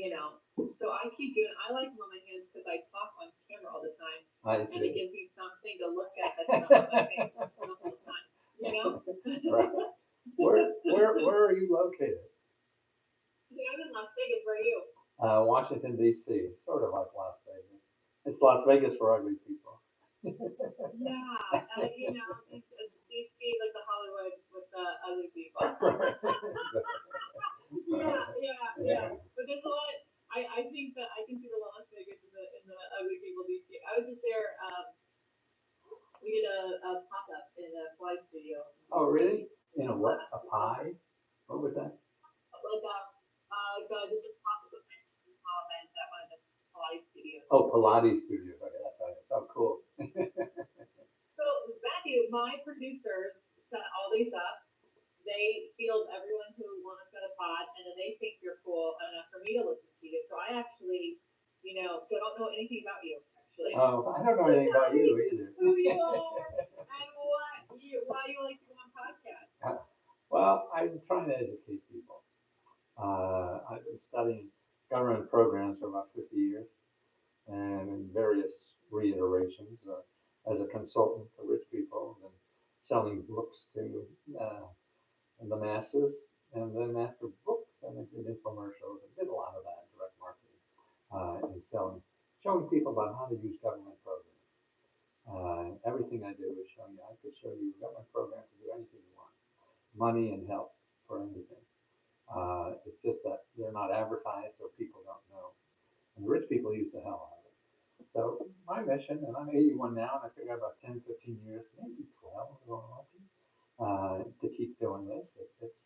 So I keep doing. I like them on my hands because I talk on camera all the time, I and it see. gives me something to look at that's not on my face the whole time. Right. Where are you located? See, I'm in Las Vegas. Where are you? Washington D.C. Sort of like Las Vegas. It's Las Vegas for ugly people. Yeah, DC like the Hollywood with the ugly people. Yeah. Yeah. But there's a lot. I think that I can see the Las Vegas in the ugly people DC. I was just there. We did a pop up in a fly studio Oh, really? In a in what? class. A pie? What was that? Just a pop up event, a small event at one of the fly studios. Oh, Pilates studio. Okay, that's right. Oh, cool. So Matthew, my producers set all these up. They field everyone who wants to go to pod, and then they think you're cool enough for me to listen to you. So I actually, don't know anything about you actually. Oh, I don't know anything about you either. Who you are and why you like to go on podcasts. Well, I'm trying to educate people. I've been studying government programs for about 50 years and in various reiterations as a consultant to rich people and selling books to uh, the masses. And then after books, then I did infomercials and did a lot of that, direct marketing and selling, showing people about how to use government programs. Everything I do is show you. I could show you a government program to do anything you want, money and help for anything. It's just that they're not advertised, so people don't know. And the rich people use the hell out of it. So my mission, and I'm 81 now, and I figure about 10, 15 years, maybe 12, if I'm lucky, to keep doing this. It's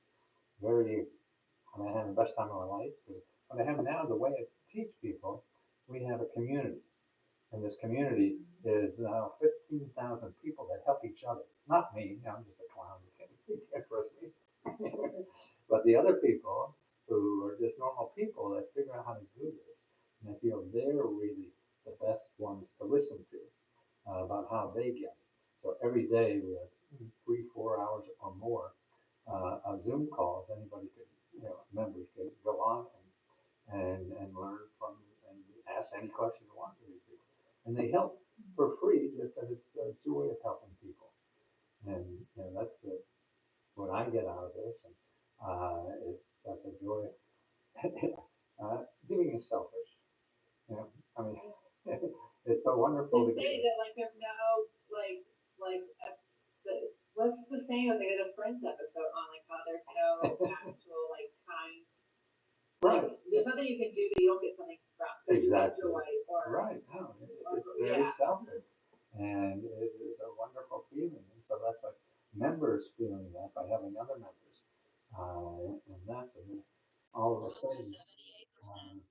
very, I mean, I have the best time of my life. But what I have now, the way I teach people, we have a community. And this community is now 15,000 people that help each other. Not me, I'm just a clown. You can't trust me. But the other people who are just normal people that figure out how to do this, and I feel they're really the best ones to listen to about how they get it. So every day we have 3, 4 hours or more of Zoom calls. Anybody could, members could go on and learn from and ask any question you want to these people. And they help for free just because it's the joy of helping people. And that's what I get out of this. And it's such a joy. Giving is selfish. I mean, it's so wonderful They to give. say that like there's no like what's the saying? Like there's a Friends episode on like how there's no actual like kind. Like Right. there's nothing you can do that you don't get something from. There's no Exactly. joy or Right. No, it's very yeah. selfish. And it is a wonderful feeling. And so that's like members feeling that by having other members. And that's all of a sudden, um,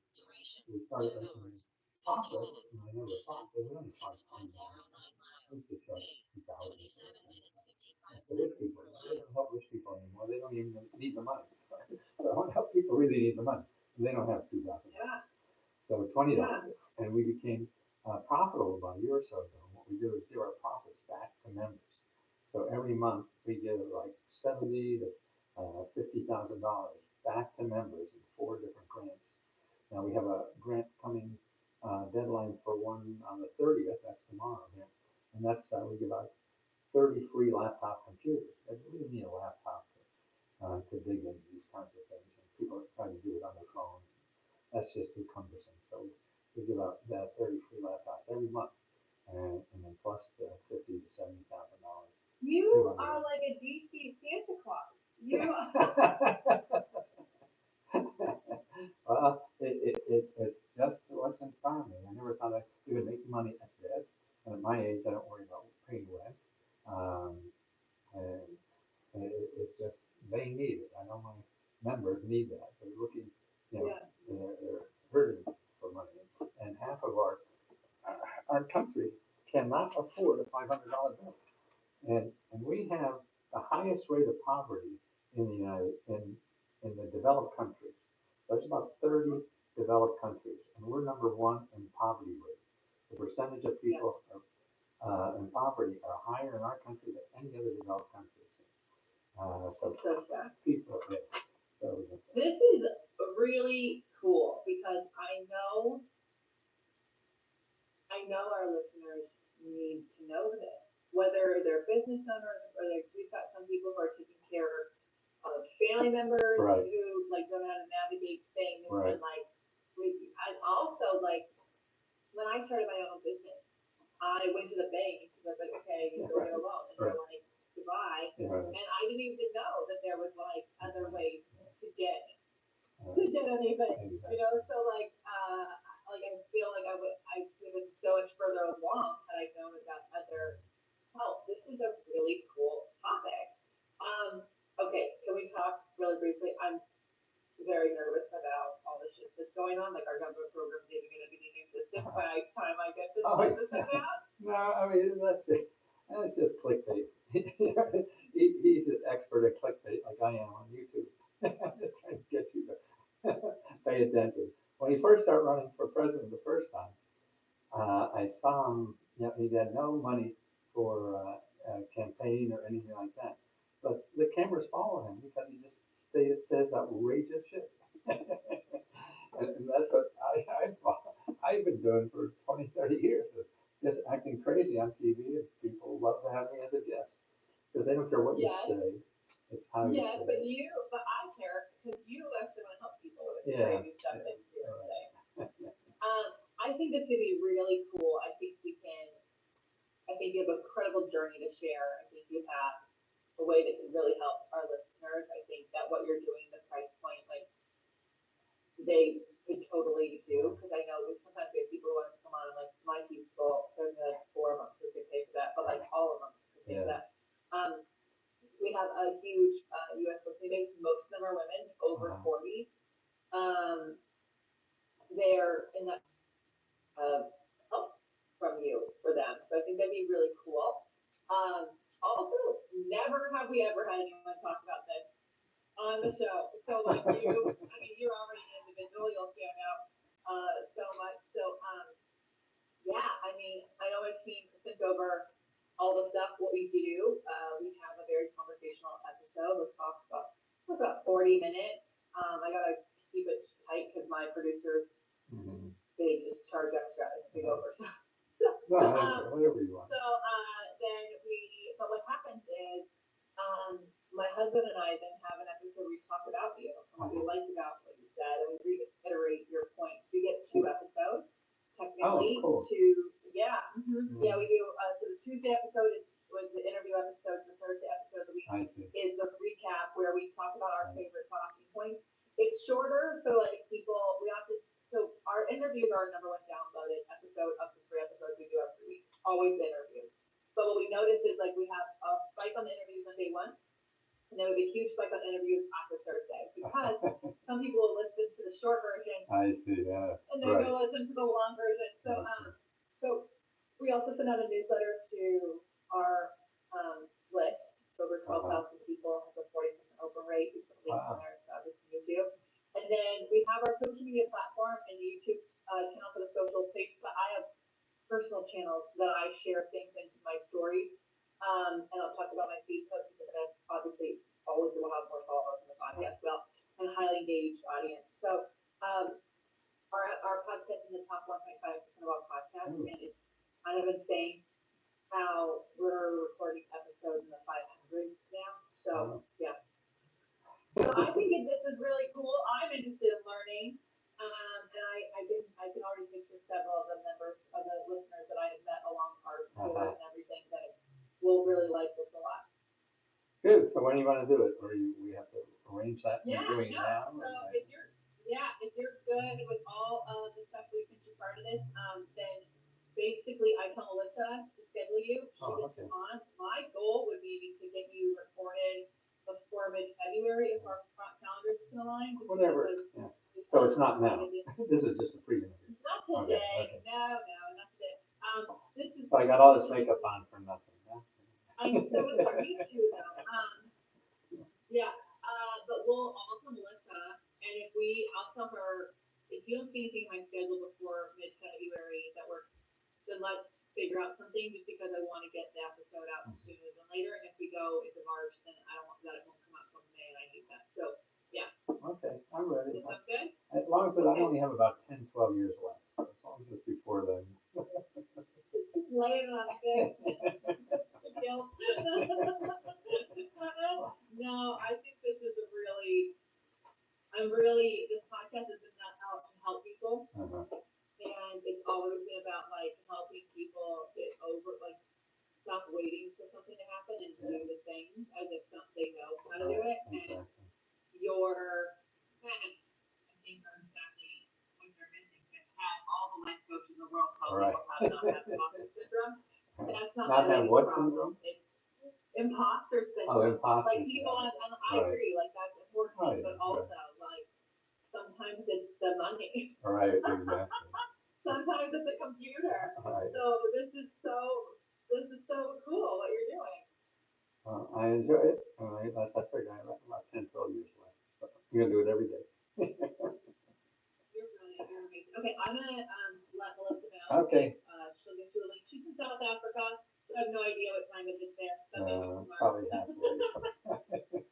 we started making profit. And I never thought they would only charge $20. I used to charge 2,000 for it. And for rich people, they don't help rich people anymore. They don't even need the money. So I want to help people really need the money. They don't have $2,000. Yeah. So Yeah. $20, and we became profitable about a year or so ago. And what we do is give our profits back to members. So every month we give like 70 to $50,000 back to members in 4 different grants. Now we have a grant coming deadline for one on the 30th. That's tomorrow. Yeah. And that's we give out 30 free laptop computers. And we really need a laptop to dig into these kinds of things. And people try to do it on their phone. That's just too cumbersome. So we give out 30 free laptops every month, and then plus the 50 to $70,000. You are like a DC Santa Claus. You Well, it's just what's inspiring me. I never thought I'd even make money at this. And at my age, I don't worry about paying rent. Um, and it's just, they need it. I know my members need that. They're looking, yeah. they're hurting for money. And half of our country cannot afford a $500 bill. And we have the highest rate of poverty in the in the developed countries. There's about 30 developed countries, and we're number one in poverty rate. The percentage of Yeah. people in poverty are higher in our country than any other developed countries. So It's so sad. people, yeah. So, This is really cool because know our listeners need to know this, whether they're business owners or like we've got some people who are taking care of family members Right. who like don't know how to navigate things Right. and like I also like when I started my own business, I went to the bank because I was like, okay, you go get a loan, and they're like, goodbye, Yeah. and I didn't even know that there was like other ways to get Uh, anything, exactly. you know. So like I feel like I would have been so much further along had I known about other help. This is a really cool topic. Okay, can we talk really briefly? I'm very nervous about all the shit that's going on, like our government program isn't going to be in existence by the time I get this Oh, episode out. no, I mean, that's just clickbait. He's an expert at clickbait like I am on YouTube. Trying to get you to pay attention. When he first started running for president the first time, I saw him, he had no money for a campaign or anything like that. But the cameras follow him because he just says outrageous shit. And that's what I've been doing for 20, 30 years, is just acting crazy on TV, and people love to have me as a guest. Because they don't care what you Yes, say, it's how you yes, say but it. but I care because you actually want to help people with the Yeah, crazy stuff yeah, that you all say. right. I think this could be really cool. I think we can. I think you have a credible journey to share. I think you have a way that can really help our listeners. I think that what you're doing, the price point, like they could totally do, because I know we sometimes we have people who want to come on and like my people, there's like four of them who can pay for that, but like all of them could pay for Yeah. that. We have a huge U.S. listening base. Most of them are women over Uh-huh. 40. They're in that help from you for them. So I think that'd be really cool. Also, never have we ever had anyone talk about this on the show. So like you, I mean, you're already an individual. You'll stand out so much. So yeah, I mean, I know my team sent over all the stuff, what we do. We have a very conversational episode. Let's talk about, it was about 40 minutes. I gotta keep it tight because my producers, Mhm. they just charge extra if we go over. No, um, whatever you want. so but what happens is, my husband and I then have an episode where we talk about you and what we Uh-huh. like about what you said, and we reiterate your points. We get two episodes, Oh, technically, cool. yeah, yeah, we do. So the Tuesday episode was the interview episode. The Thursday episode of the week I see. is the recap where we talk about our Right. favorite talking points. It's shorter, so like people, we have to. So our interviews are our number one downloaded episode of the three episodes we do every week. Always the interviews. But what we notice is like we have a spike on the interviews on day one, and then we have a huge spike on interviews after Thursday because some people will listen to the short version I see, yeah, and then right. go listen to the long version. Okay. So we also send out a newsletter to our list. So over Uh-huh. 12,000 people has a 40% open rate. We put links in Wow. there, so obviously YouTube. And then we have our social media platform and YouTube channel for the social page. But I have personal channels that I share things into my stories. And I'll talk about my Facebook because I obviously always will have more followers in the podcast, well, and a highly engaged audience. So um, our podcast in the top 1.5% of all podcasts, Ooh. and it's kind of insane how we're recording episodes in the 500s now. So Wow. yeah, so I think this is really cool. I'm interested in learning, and I can already picture several of the members of the listeners that I have met along our tours Uh-huh. and everything that will really like this a lot. Good, so when do you want to do it? Or we have to arrange that Yeah, we're doing no. now? So if you're good with all of the stuff we since you're part of this, then basically I tell Melissa to schedule you. She Oh, gets okay. you on. My goal would be to get you recorded before mid-February if our calendars can align. Just Whatever, because yeah. So it's not now. This is just a pre-interview. not Okay, today. okay. No, not today. This is. So I got all this makeup on for nothing, huh? I so it's for me too though. Yeah. But we'll also Melissa, and I'll tell her if you don't see anything in my schedule before mid-February that works, then let's figure out something. Just because I want to get the episode out sooner than later. And if we go into March, then I don't want that it won't come out till May, and I hate that. So yeah. Okay, I'm ready. Does that sound good? As long as I Okay. only have about 10, 12 years left, so as long as it's before then. laying on thick. Guilt. No, I think this is this podcast has been out to help people. And it's always been about like helping people get over, like stop waiting for something to happen and do the thing as if they know how to do it. And your facts, I think, are exactly what they're missing. To have all the life coaches in the world tell people how to not have imposter syndrome. That's not have what problem. syndrome? It's imposter syndrome. Oh, imposter like people, and I agree, like that's important, but also like sometimes it's the money. Right, exactly. Sometimes it's a computer. Right. So this is so cool what you're doing. I enjoy it. As I figured, I have about 10, 12 years left. So I'm going to do it every day. You're brilliant. You're amazing. Okay, I'm gonna let Melissa know. Okay. She'll get you a link. She's in South Africa. I have no idea what time it is there. So maybe tomorrow. Probably halfway.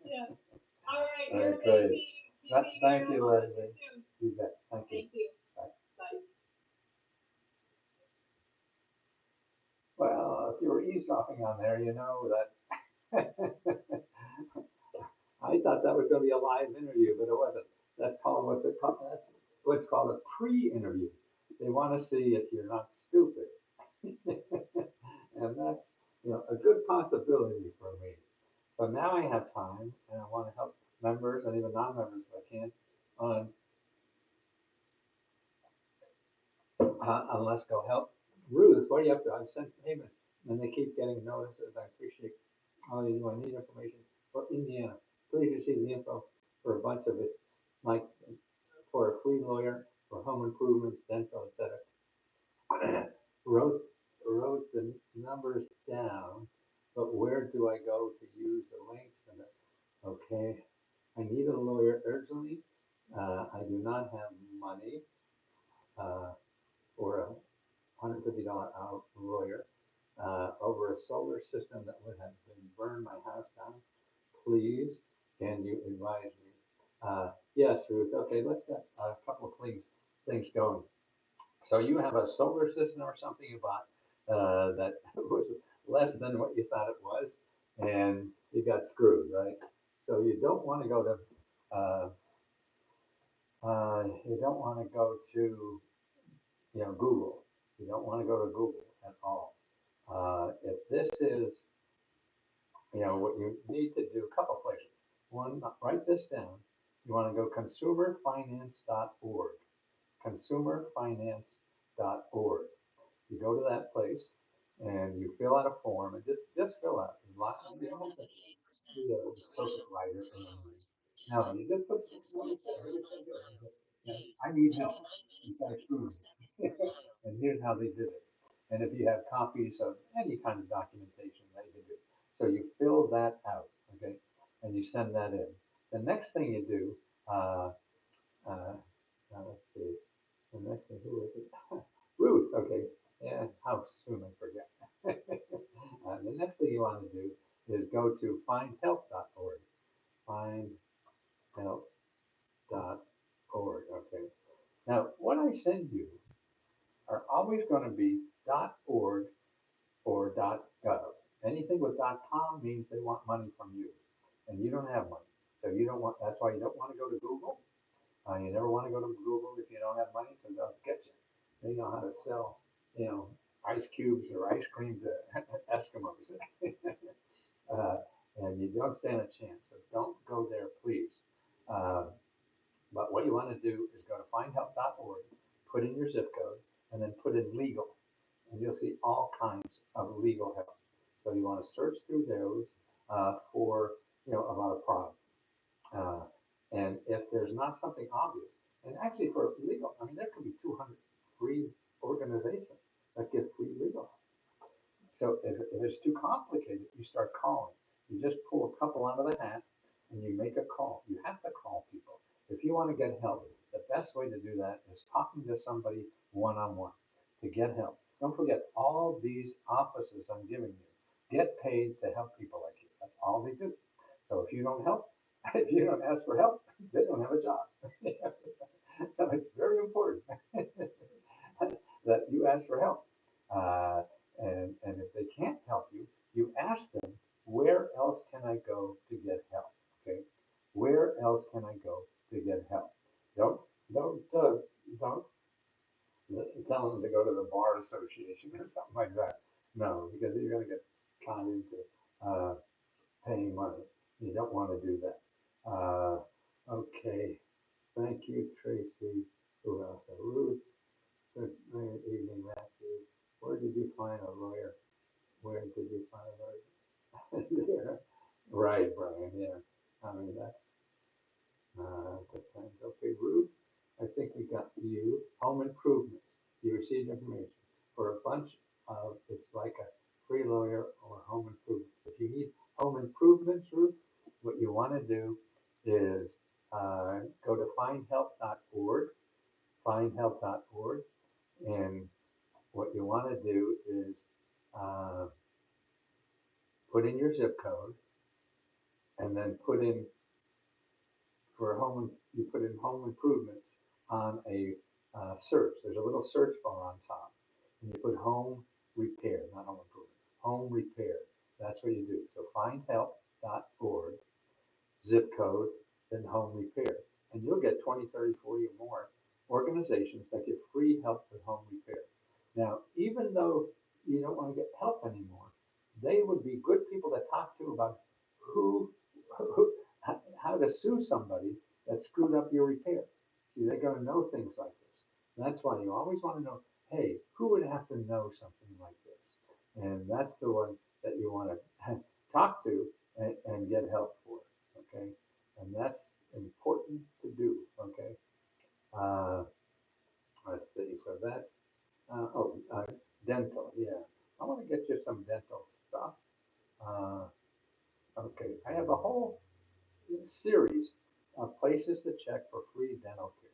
Yeah. All right. All You're right, great. amazing. Thank you, Leslie. You bet. Thank you. Thank you. Bye. Bye. Well, if you were eavesdropping on there, you know that I thought that was going to be a live interview, but it wasn't. That's what's called a pre-interview. They want to see if you're not stupid, and that's a good possibility for me. So now I have time, and I want to help members and even non-members if I can on Lesko help. Ruth, what are you up to? I've sent payments, and they keep getting notices. I appreciate all you do. I need information for Indiana. Please receive the info for a bunch of it, like for a free lawyer, for home improvements, dental, etc. wrote the numbers down, but where do I go to use the links? And okay, I need a lawyer urgently. I do not have money for a $150 hour lawyer over a solar system that would have been burned my house down. Please, can you advise me? Yes, Ruth. Okay, let's get a couple of things going. So you have a solar system or something you bought that was less than what you thought it was, and you got screwed, right? So you don't want to go to Google. You don't want to go to Google at all. If this is what you need to do, a couple places. One, write this down. You want to go consumerfinance.org. Consumerfinance.org. You go to that place and you fill out a form and just fill out. Lots of you don't have to be a perfect writer or anything. No, you just put what it says. What it says there. I need help. It's got screwed. And here's how they did it. And if you have copies of any kind of documentation, they can do. So you fill that out, okay, and you send that in. The next thing you do, let's see. The next thing, who is it? Ruth, okay. Yeah, how soon I forget. The next thing you want to do is go to findhelp.org. Findhelp.org, okay. Now, what I send you are always going to be .org or .gov. Anything with .com means they want money from you, and you don't have money. So you don't want. That's why you don't want to go to Google. You never want to go to Google if you don't have money, because they'll get you. They know how to sell, ice cubes or ice cream to Eskimos, and you don't stand a chance. So don't go there, please. But what you want to do is go to findhelp.org, put in your zip code, and then put in legal, and you'll see all kinds of legal help. So you want to search through those for about a problem. And if there's not something obvious, and actually for legal, I mean, there could be 200 free organizations that give free legal. So if it's too complicated, you start calling. You just pull a couple out of the hat and you make a call. You have to call people. If you want to get help, the best way to do that is talking to somebody one-on-one to get help. Don't forget, all these offices I'm giving you get paid to help people like you. That's all they do. So if you don't help, if you don't ask for help, they don't have a job. So it's very important that you ask for help. And don't tell them to go to the bar association or something like that. No, because you're going to get caught into uh, paying money. You don't want to do that. Okay. Thank you, Tracy. Who else? Ruth. Good evening, Matthew. Where did you find a lawyer? Where did you find a lawyer? There. Right, Brian. Yeah. I mean, that's depends. Okay, Ruth. I think we got you. Home improvements. You received information for a bunch of. It's like a free lawyer or home improvements. If you need home improvements, Ruth, what you want to do is go to findhelp.org, findhelp.org, and what you want to do is uh, put in your zip code and then put in for home, you put in home improvements on a search. There's a little search bar on top, and you put home repair, not home improvement, home repair. That's what you do. So findhelp.org, zip code, then home repair. And you'll get 20, 30, 40 or more organizations that give free help with home repair. Now, even though you don't want to get help anymore, they would be good people to talk to about who, who how to sue somebody that screwed up your repair. See, they're going to know things like this. And that's why you always want to know, hey, who would have to know something like this? And that's the one that you want to talk to and get help for. Okay, and that's important to do. Okay, uh, let's see. So that's dental. Yeah, I want to get you some dental stuff. Uh, okay, I have a whole series of places to check for free dental care.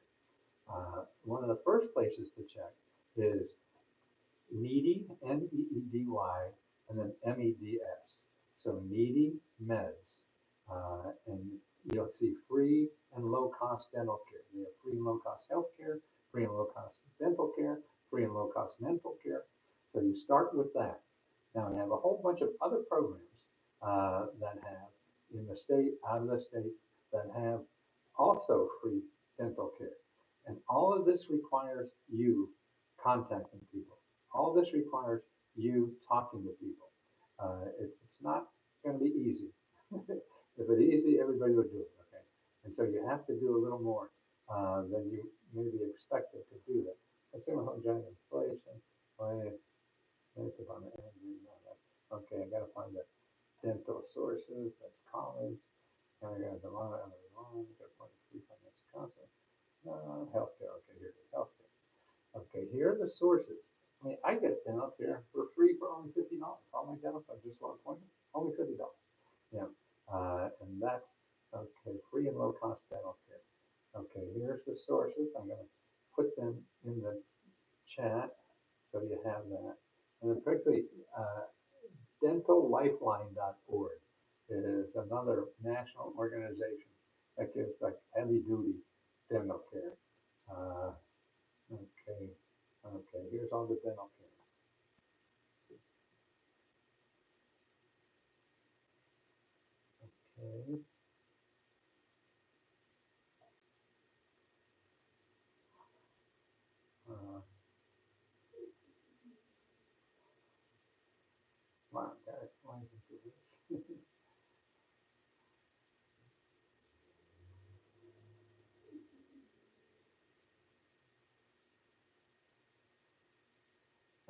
One of the first places to check is Needy, Needy, and then Meds. So Needy Meds. And you'll see free and low cost dental care. We have free and low cost health care, free and low cost dental care, free and low cost mental care. So you start with that. Now we have a whole bunch of other programs that have in the state, out of the state, that have also free dental care. And all of this requires you contacting people. All this requires you talking to people. It's not going to be easy. If it's easy, everybody would do it, okay? And so you have to do a little more than you maybe expected to do that. Consumer home giant inflation, okay, I gotta find the dental sources, that's college, and I gotta Delano, gotta find the free financial counseling. Healthcare, okay, here it is, healthcare. Okay, here are the sources. I mean, I get dental care for free for only $50. All my dental for just one appointment, only $50. Yeah, and that's okay. Free and low cost dental care. Okay, here's the sources. I'm gonna put them in the chat so you have that. And then quickly, dentallifeline.org is another national organization that gives like heavy duty dental care. Uh, okay, okay. Here's all the dental care. Okay. Uh, wow, guys, why did you do this?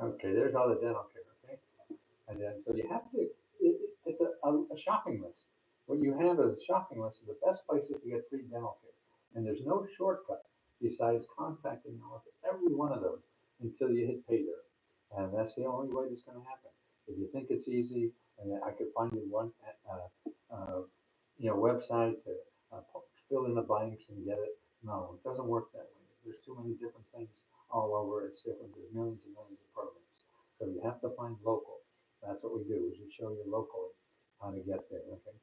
Okay, there's all the dental care. Okay, and then so you have to. It's a shopping list. What you have is a shopping list of the best places to get free dental care, and there's no shortcut besides contacting almost every one of those until you hit pay dirt, and that's the only way it's going to happen. If you think it's easy, and I could find you one, website to fill in the blanks and get it. No, it doesn't work that way. There's too many different things all over. It's different. There's millions and millions of programs. So you have to find local. That's what we do, is we show you locally how to get there, okay?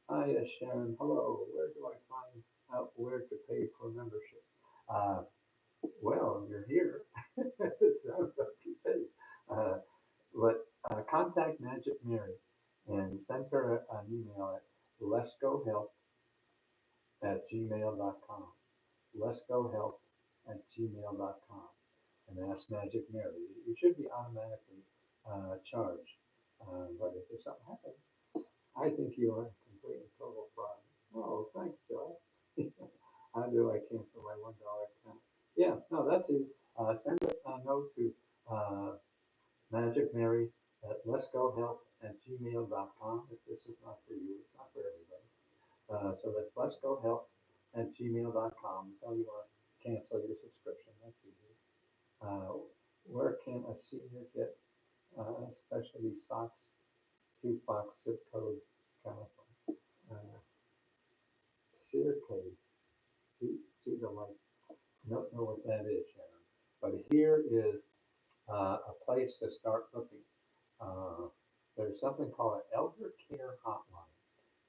Hi, Sharon, hello, where do I find out where to pay for membership? Uh, well, you're here. That's what you pay. But contact Magic Mary and send her an email at leskohelp@gmail.com. Leskohelp at gmail.com and ask Magic Mary. You should be automatically charged. But if there's something happens, I think you are a complete and total fraud. Oh, thanks, Joe. How do I cancel my $1 account? Yeah, no, that's it. Send a note to Magic Mary at lesgohelp@gmail.com. If this is not for you, it's not for everybody. So that's lesgohelp@gmail.com. Tell you want to cancel your subscription. That's easy. Uh, where can a senior get specialty socks, jukebox, zip code, California? Circade. Geez, I like, don't know what that is, Sharon. But here is a place to start looking. Uh, there's something called an elder care hotline.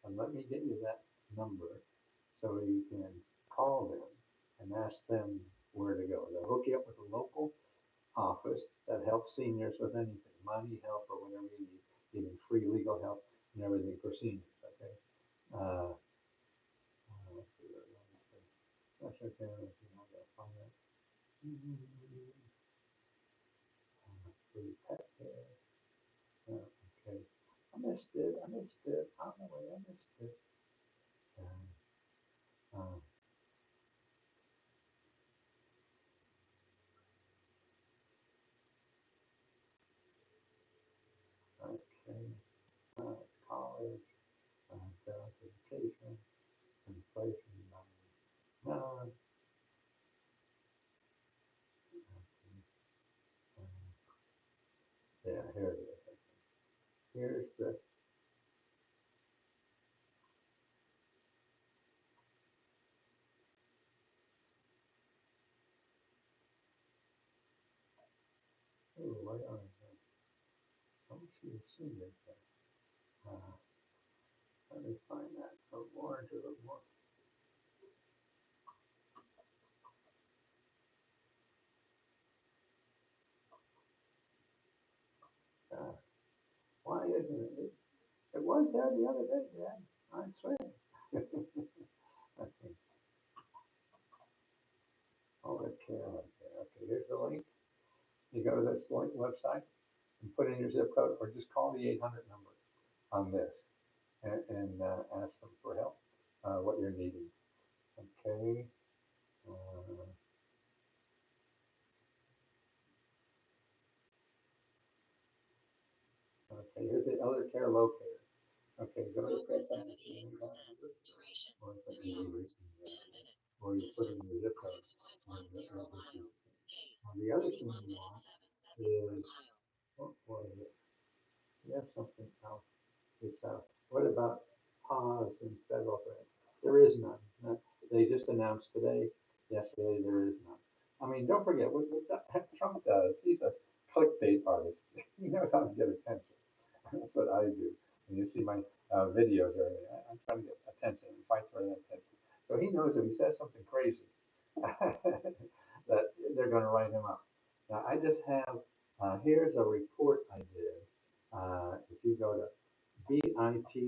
And let me get you that number so you can call them and ask them where to go. They'll hook you up with a local office that helps seniors with anything, money help or whatever you need, even free legal help and everything for seniors. Okay. Let's see what this is. That's right there. Let's see how I gotta find that. Free pet care. Okay. I missed it. I missed it. On the way, I missed it. Uh, okay. It's college, girls' education, inflation, no. Yeah, here it is. Here's the, oh, why are they? I don't see the senior thing. Uh, let me find that. Award to the more. Uh, why isn't it? It was there the other day, Dad. I swear. Okay. All that care right there. Okay, here's the link. You go to this link website and put in your zip code or just call the 800 number on this and ask them for help, what you're needing. Okay. Uh, okay, here's the elder care locator. Okay, go to or you put in your zip code. And that will be. Now, the other thing you want is, what is it? You have something else. This, what about pause in federal grants? There is none. They just announced today, yesterday, there is none. I mean, don't forget what Trump does. He's a clickbait artist. He knows how to get attention. That's what I do. And you see my videos or anything. I'm trying to get attention and fight for that attention. So he knows if he says something crazy, that they're going to write him up. Now, I just have, here's a report I did. If you go to bit.ly/Trump,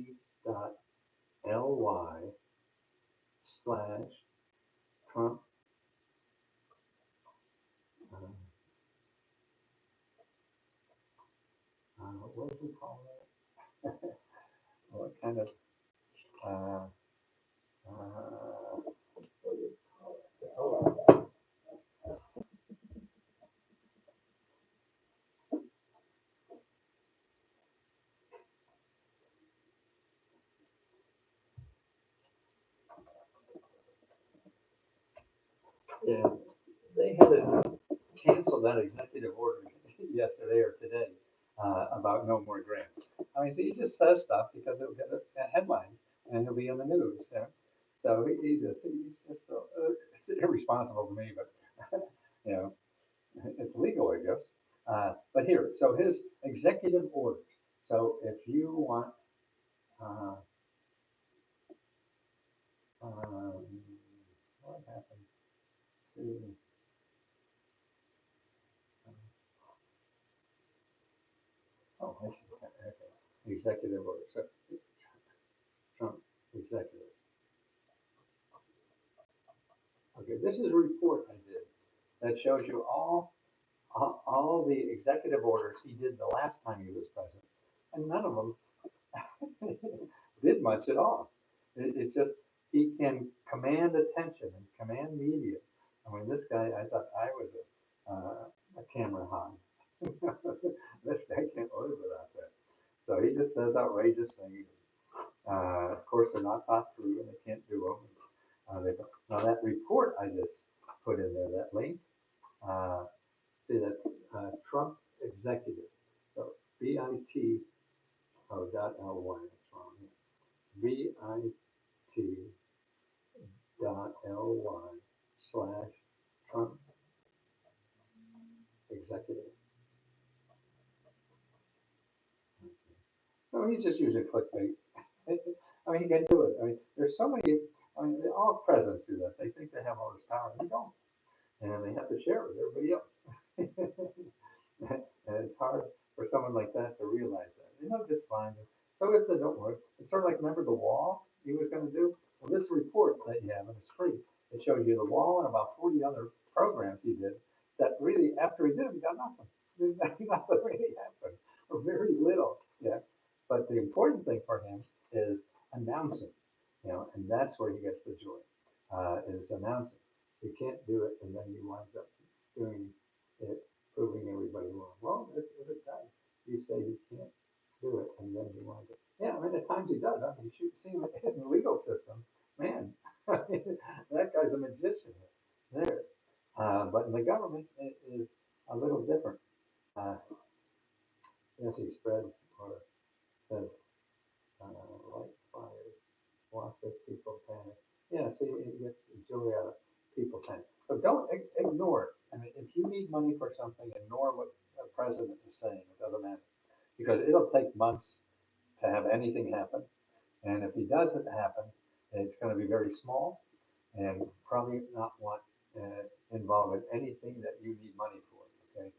uh, what do we call that? What kind of, uh, what do you call it? Oh, yeah, they had to cancel that executive order yesterday or today about no more grants. I mean, so he just says stuff because it'll get headlines and it'll be on the news. Yeah? So he's just so, it's irresponsible to me, but you know, it's legal, I guess. But here, so his executive orders. So if you want, uh, um, what happened to, oh, I see, okay, executive order. So Trump executive. Okay, this is a report I did. that shows you all the executive orders he did the last time he was president, and none of them did much at all. It's just he can command attention and command media. I mean, this guy, I thought I was a camera hog. This guy can't live without that. So he just says outrageous things. Of course, they're not thought through and they can't do them. Now that report I just put in there, that link, uh, see that Trump executive, so BIT, oh, .ly, that's wrong here. bit.ly/Trump executive. So he's just using clickbait. I mean, he can do it. I mean, there's so many, I mean, all presidents do that. They think they have all this power, and they don't. And they have to share it with everybody else. And it's hard for someone like that to realize that. They know just fine. So if they don't work, it's sort of like, remember the wall he was going to do? Well, this report that you have, and it's free, it shows you the wall and about 40 other programs he did that really, after he did them, got nothing. Nothing really happened, or very little. Yeah. But the important thing for him is announcing, and that's where he gets the joy, is announcing. You can't do it, and then he winds up doing it, proving everybody wrong. Well, if it does, you say you can't do it, and then he winds up. Yeah, I mean, at times he does. I mean, you should see him in the legal system. Man, that guy's a magician there. But in the government, it is a little different. Uh, yes, he spreads or says like fires, watches people panic. Yeah, see, it gets joy out of people panic. But don't ignore it. I mean, if you need money for something, ignore what the president is saying. It doesn't matter because it'll take months to have anything happen. And if he does it happen, it's going to be very small and probably not want involved in anything that you need money for. Okay,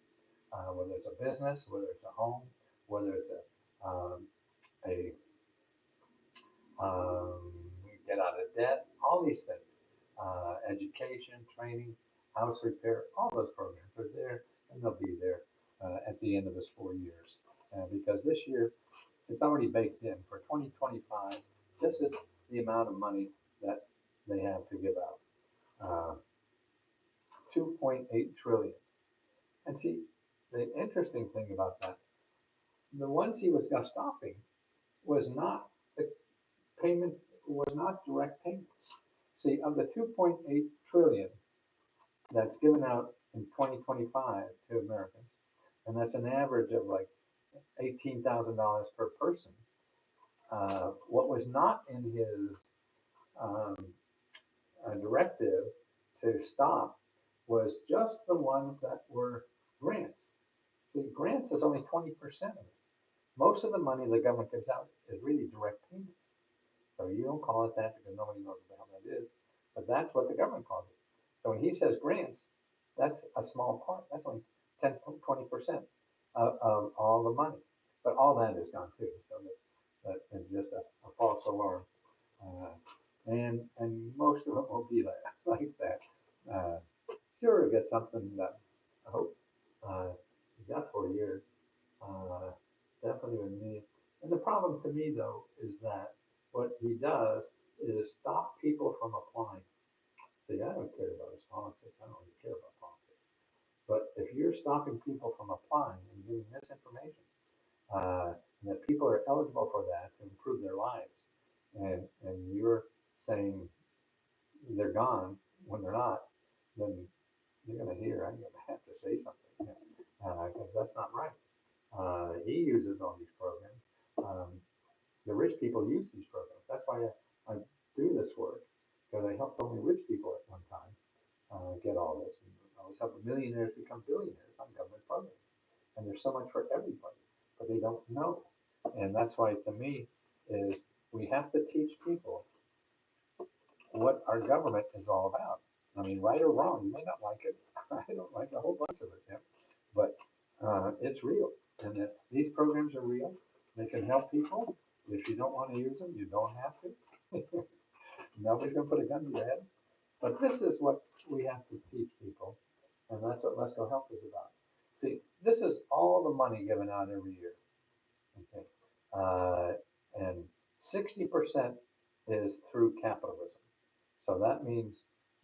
whether it's a business, whether it's a home, whether it's a um, get out of debt, all these things, education, training, house repair, all those programs are there and they'll be there at the end of this 4 years. Because this year, it's already baked in for 2025, this is the amount of money that they have to give out. 2.8 trillion. And see, the interesting thing about that, the ones he was stopping was not the payment was not direct payments. See, of the 2.8 trillion that's given out in 2025 to Americans, and that's an average of like $18,000 per person. What was not in his um, directive to stop was just the ones that were grants. See, grants is only 20% of it. Most of the money the government gives out is really direct payments. So you don't call it that because nobody knows what the hell that is, but that's what the government calls it. So when he says grants, that's a small part. That's only 10, 20% of all the money. But all that is gone too. So that is just a false alarm. Uh, and most of it will be like that. Uh, sure, get something that I hope he got 4 years. Uh, Definitely with me. And the problem to me though is that what he does is stop people from applying. See, I don't care about his politics. I don't really care about politics. But if you're stopping people from applying and giving misinformation, and that people are eligible for that to improve their lives, and you're saying they're gone when they're not, then you're going to hear I'm going to have to say something because that's not right. He uses all these programs. The rich people use these programs. That's why I do this work because I helped only rich people at one time get all this. And I was helping millionaires become billionaires on government programs. And there's so much for everybody, but they don't know. And that's why, to me, is we have to teach people what our government is all about. I mean, right or wrong, you may not like it. I don't like a whole bunch of it, yeah. But it's real, and that these programs are real. They can help people. If you don't want to use them, you don't have to. Nobody's going to put a gun to your head. But this is what we have to teach people. that's what Lesko Health is about. See, this is all the money given out every year. Okay. And 60% is through capitalism. So that means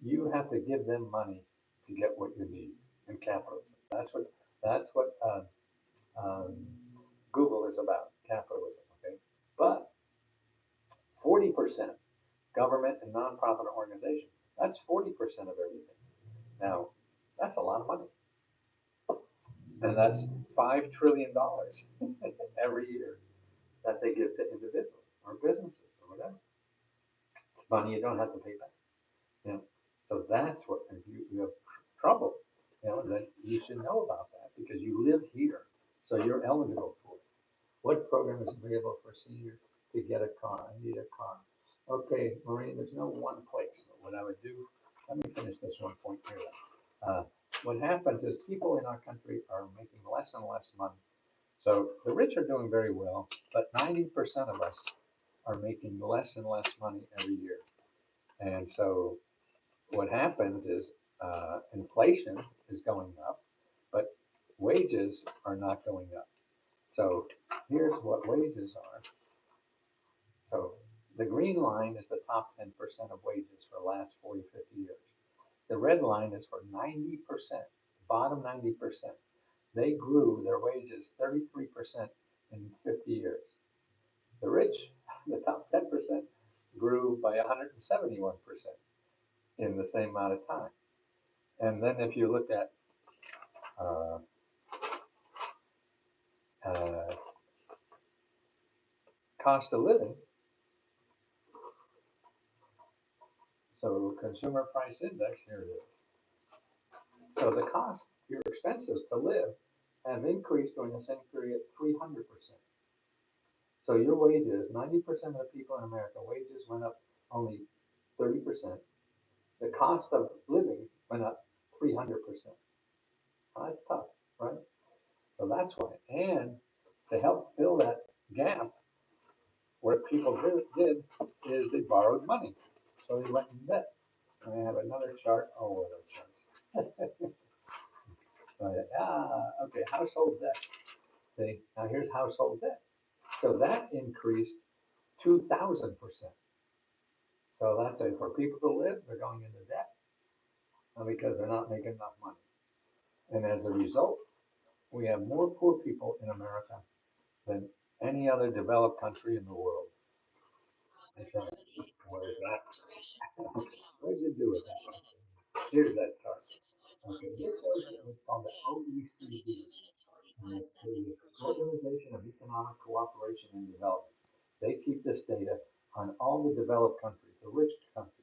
you have to give them money to get what you need in capitalism. That's what um, Google is about, capitalism. Okay, but 40% government and nonprofit organizations. That's 40% of everything. Now, that's a lot of money, and that's $5 trillion every year that they give to individuals or businesses or whatever. It's money you don't have to pay back. You know, so that's what if you have trouble. That you should know about that because you live here, so you're eligible for it. What program is available for seniors to get a car? I need a car. Okay, Maureen, there's no one place. But what I would do, let me finish this one point here. What happens is people in our country are making less and less money. So the rich are doing very well, but 90% of us are making less and less money every year. And so what happens is inflation is going up, but wages are not going up. So here's what wages are. So the green line is the top 10% of wages for the last 40, 50 years. The red line is for 90%, bottom 90%. They grew their wages 33% in 50 years. The rich, the top 10%, grew by 171% in the same amount of time. And then if you look at uh, uh, cost of living, so consumer price index, here it is. So the cost, your expenses to live have increased during the same period 300%. So your wages, 90% of the people in America, wages went up only 30%. The cost of living went up 300%. That's tough, right? So that's why. And to help fill that gap, what people did is they borrowed money. So they went in debt. And I have another chart. Oh, what are those charts? Okay, household debt. See, now here's household debt. So that increased 2,000%. So that's it. For people to live, they're going into debt because they're not making enough money. And as a result, we have more poor people in America than any other developed country in the world. Okay. What is that? What did you do with that? Here's that chart. Okay, this shows you what's called the OECD, and it's the Organization of Economic Cooperation and Development. They keep this data on all the developed countries, the rich countries.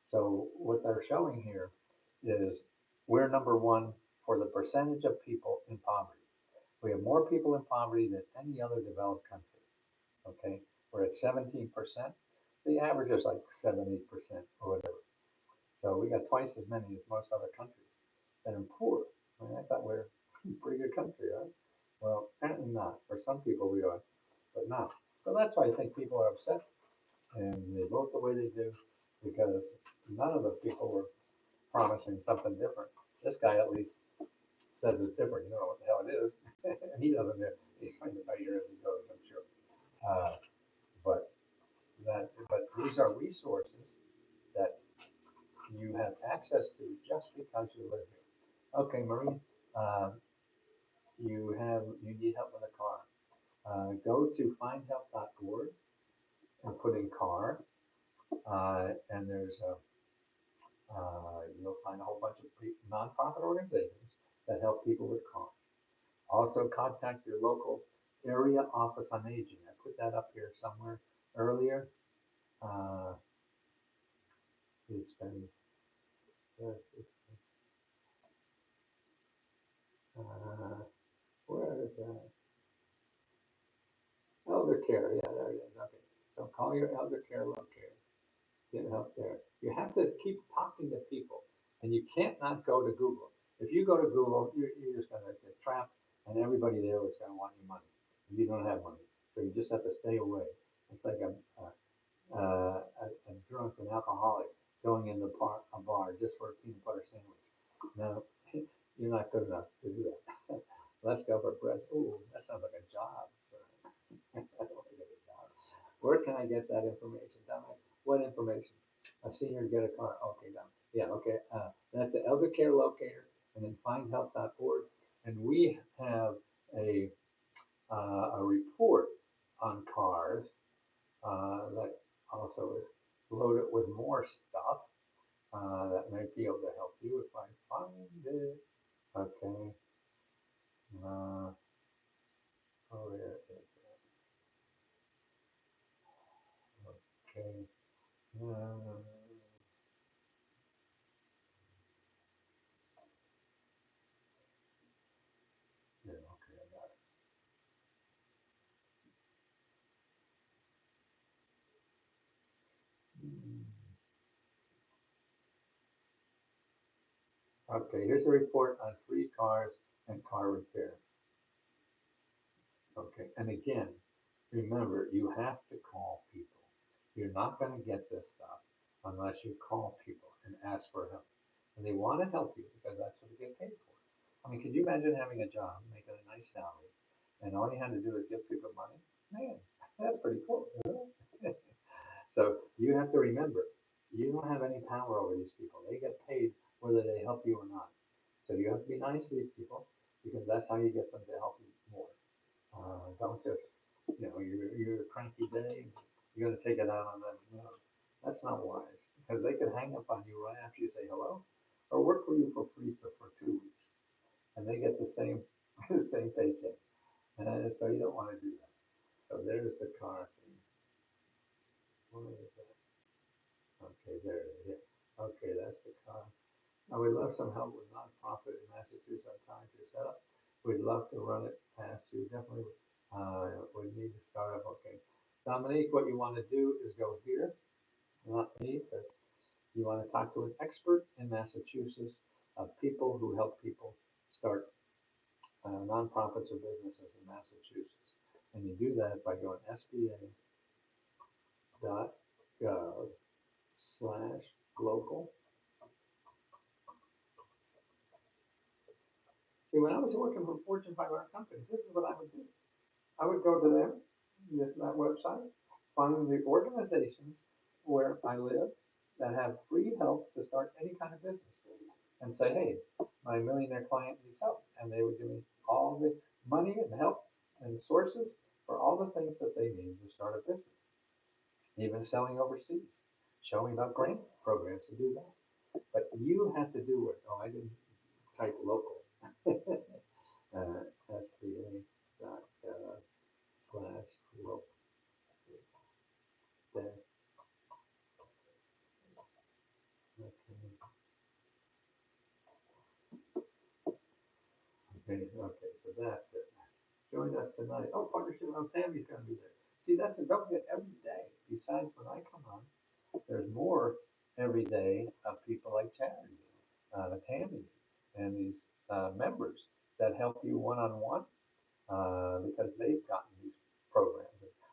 So what they're showing here is we're number one for the percentage of people in poverty. We have more people in poverty than any other developed country. Okay, we're at 17%. The average is like 7, 8% or whatever. So we got twice as many as most other countries that are poor. I mean, I thought we are a pretty good country, right? Well, apparently not. For some people we are, but not. So that's why I think people are upset and they vote the way they do because none of the people were promising something different. This guy at least says it's different. You know what the hell it is, and he doesn't know. He's trying to figure as he goes, I'm sure. Uh, but but these are resources that you have access to just because you live here. Okay, Marie, uh, you need help with a car. Go to findhelp.org and put in car, and you'll find a whole bunch of nonprofit organizations that help people with cars. Also, contact your local area office on aging. I put that up here somewhere earlier. Uh, it's been, uh, where is that? Elder care. Yeah, there it is. Okay. So call your elder care locator. Get help there. You have to keep talking to people, and you can't not go to Google. If you go to Google, you're just going to get trapped, and everybody there is going to want your money. You don't have money, so you just have to stay away. It's like a drunk, an alcoholic going into a bar just for a peanut butter sandwich. Now, not good enough to do that. Lesko for press. Ooh, that sounds like a job. I don't want to get a job. Where can I get that information? Dominic, what information? A senior get a car. Okay, Dom. Yeah, okay. That's the elder care locator, and then findhelp.org. And we have a report on cars that also is loaded with more stuff that might be able to help you if I find it. Okay. Uh, oh, there it is. Okay. Uh, yeah, okay, I got it. Mm. Okay, here's a report on free cars and car repair. Okay, and again, remember, you have to call people. You're not going to get this stuff unless you call people and ask for help. And they want to help you because that's what they get paid for. I mean, could you imagine having a job, making a nice salary, and all you had to do is give people money? Man, that's pretty cool, isn't it? So you have to remember, you don't have any power over these people. They get paid whether they help you or not. So you have to be nice to these people because that's how you get them to help you more. Don't just, you're a cranky day, you're gonna take it out on them. No, that's not wise because they could hang up on you right after you say hello, or work for you for free for 2 weeks, and they get the same the same paycheck. And so you don't want to do that. So there's the car thing. What is that? Okay, there it is. Yeah. Okay, that's the car. I would love some help with nonprofit in Massachusetts. I'm trying to set up. We'd love to run it past you. Definitely, we need to start up. Okay. Dominique, what you want to do is go here, not me, but you want to talk to an expert in Massachusetts of people who help people start nonprofits or businesses in Massachusetts. And you do that by going sba.gov/local. See, when I was working for Fortune 500 companies, this is what I would do. I would go to them, that website, find the organizations where I live that have free help to start any kind of business and say, hey, my millionaire client needs help. And they would give me all the money and help and sources for all the things that they need to start a business, even selling overseas, showing up grant programs to do that. But you have to do it. Oh, I didn't type local. SBA.gov/local. Okay, okay, so that's it. Join us tonight. Oh, partnership on Tammy's gonna be there. See, that's a don't get every day. Besides when I come on, there's more every day of people like Charity, Tammy, and these members that help you one on one because they've gotten these programs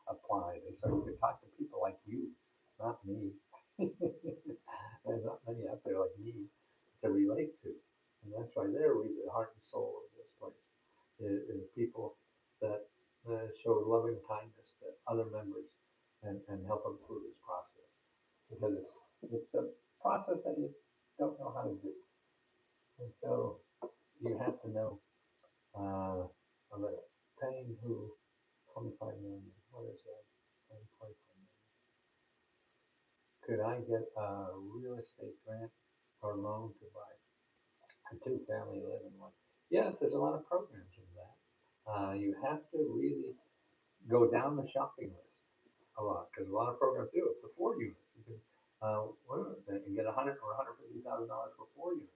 applied. And so you can talk to people like you, not me. There's not many out there like me to relate to. And that's why they're really the heart and soul of this place is people that show loving kindness to other members and help them through this process. Because it's a process that you don't know how to do. And so you have to know paying who 25 million. What is that? 25 million. Could I get a real estate grant or loan to buy a two-family living one? Yes, there's a lot of programs in that. You have to really go down the shopping list a lot because a lot of programs do it for 4 units. You can, you can get 100 or $150,000 for 4 units.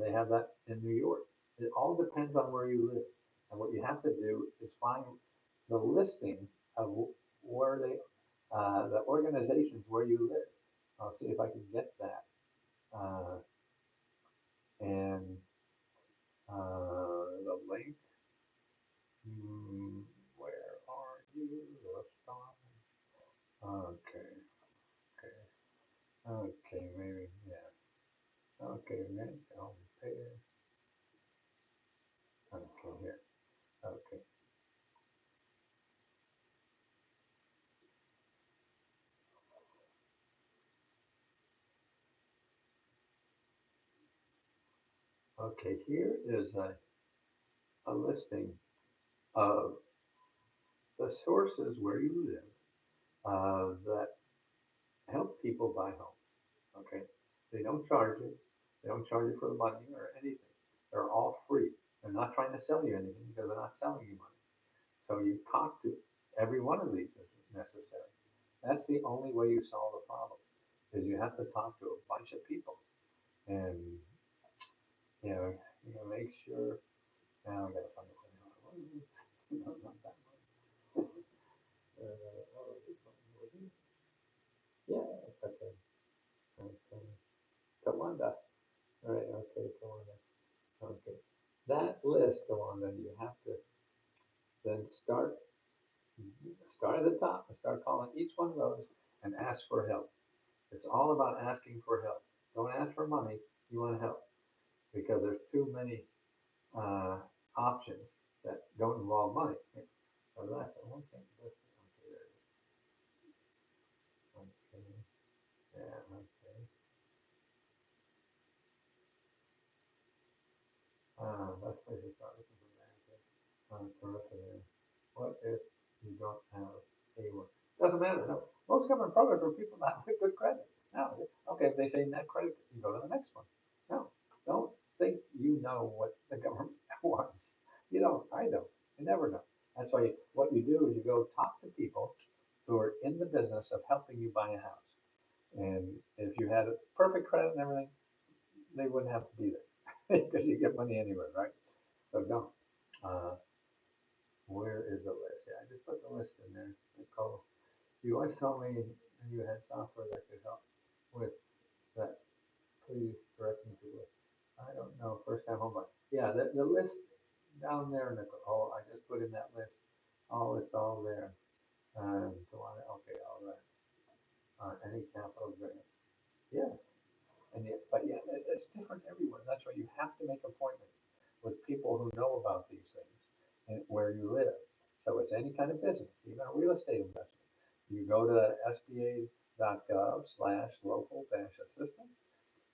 They have that in New York. It all depends on where you live. And what you have to do is find the listing of where the organizations where you live. I'll see if I can get that. Uh, and the link, where are you? Okay, okay, okay, maybe, yeah. Okay, maybe I'll pay it. Okay, here, okay. Okay, here is a listing of the sources where you live that help people buy homes. Okay, they don't charge you. They don't charge you for the money or anything. They're all free. They're not trying to sell you anything because they're not selling you money. So you talk to every one of these if necessary. That's the only way you solve the problem, is you have to talk to a bunch of people and make sure. Now I gotta find it. No, not that one. This one. Yeah, it's okay. Okay. Tawanda. All right. Okay, Tawanda. Okay. That list, Tawanda, you have to then start at the top and start calling each one of those and ask for help. It's all about asking for help. Don't ask for money. You want help because there's too many uh, options that don't involve money. So that's the one thing. Okay, there it is. Okay, yeah, okay. That's where you start looking for that. Correct. What if you don't have a work? Doesn't matter. No, most government programs are people not with good credit. No, okay. If they say net credit, you go to the next one. No, don't think you know what the government wants. You don't. I don't. You never know. That's why what you do is you go talk to people who are in the business of helping you buy a house. And if you had perfect credit and everything, they wouldn't have to be there because you get money anyway, right? So don't. Uh, where is the list? Yeah, I just put the list in there. Nicole, you once told me you had software that could help with that. Please direct me to it. I don't know. First time home buyer. Yeah, the list down there, Nicole. I just put in that list. Oh, it's all there. Okay, all right. Any capital grant? Yeah, but yeah, it's different everywhere. That's why you have to make appointments with people who know about these things and where you live. So it's any kind of business, even a real estate investment. You go to sba.gov/local-assistant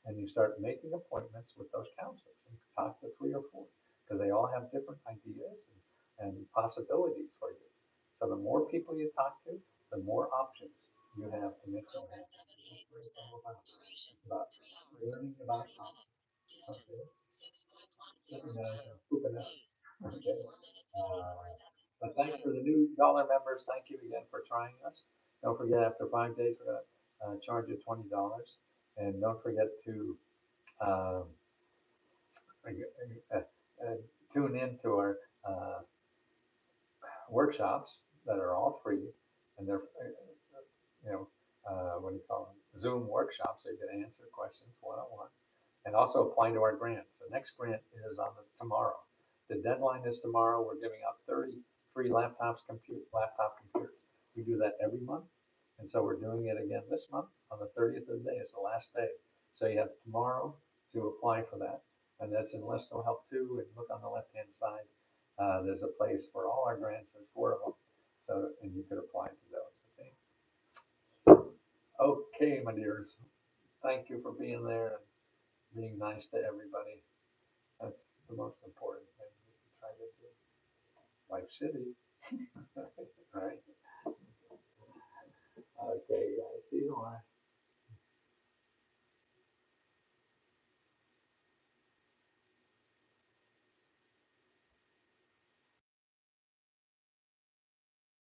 and you start making appointments with those counselors and talk to three or four because they all have different ideas and possibilities for you. So the more people you talk to, the more options you have to make them happen. That's what it's all about. It's about learning about options. Okay, second guys are pooping out. Okay. But thanks for the new dollar members. Thank you again for trying us. Don't forget, after 5 days, we're gonna charge you $20, and don't forget to um, uh, uh, tune in to our workshops that are all free, and they're what do you call them? Zoom workshops, so you can answer questions one-on-one, and also apply to our grants. The next grant is on tomorrow. The deadline is tomorrow. We're giving out 30 free laptop computers. We do that every month, and so we're doing it again this month on the 30th of the day. It's the last day, so you have tomorrow to apply for that, and that's in Lesko Help Too. And look on the left-hand side. There's a place for all our grants. There's 4 of them, so and you could apply to those. Okay. Okay, my dears. Thank you for being there and being nice to everybody. That's the most important thing we can try to do. Like city. Right? Okay, guys. See you tomorrow.